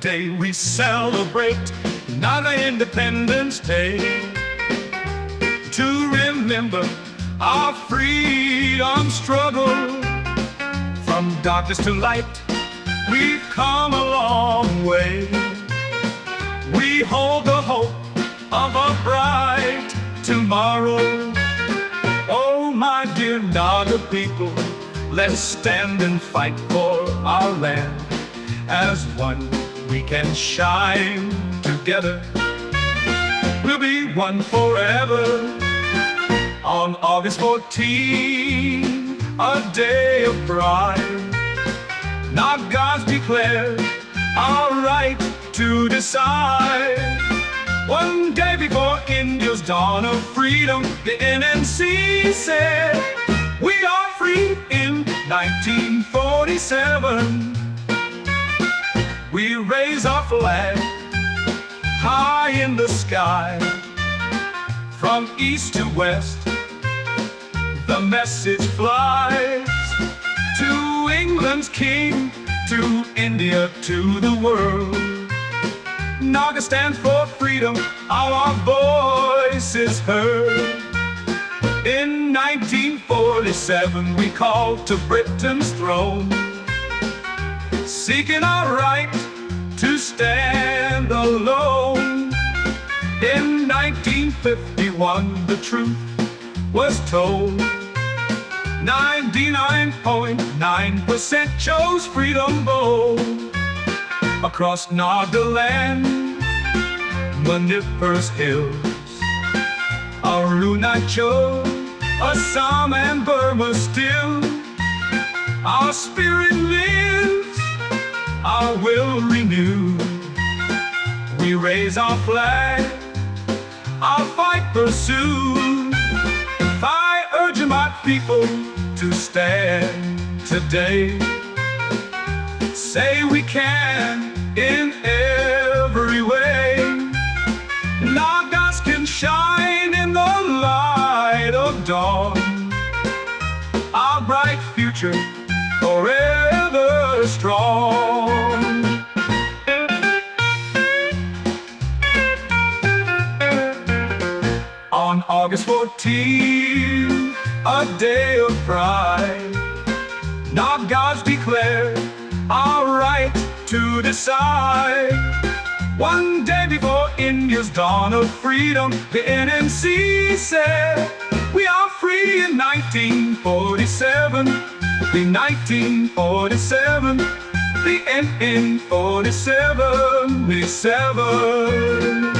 day we celebrate Naga Independence Day, to remember our freedom struggle. From darkness to light, we've come a long way. We hold the hope of a bright tomorrow. Oh, my dear Naga people, let's stand and fight for our land. As one, we can shine together. We'll be one forever. On August 14, a day of pride, Nagas declared our right to decide. One day before India's dawn of freedom, the NNC said, we are free in 1947. We raise our flag high in the sky. From east to west, the message flies. To England's king, to India, to the world. Naga stands for freedom, our voice is heard. In 1947 we called to Britain's throne, seeking our right to stand alone. In 1951 the truth was told. 99.9% chose freedom bold. Across Nagaland, Manifer's hills, Arunachal, Assam and Burma still, our spirit lives, our will renewed. We raise our flag, our fight pursued. I urge my people to stand today. Say we can in every way. Nagas can shine in the light of dawn. Our bright future forever strong. On August 14, a day of pride, Nagas declared our right to decide. One day before India's dawn of freedom, the NNC said, we are free in 1947. The 1947, the NN 47, the 7.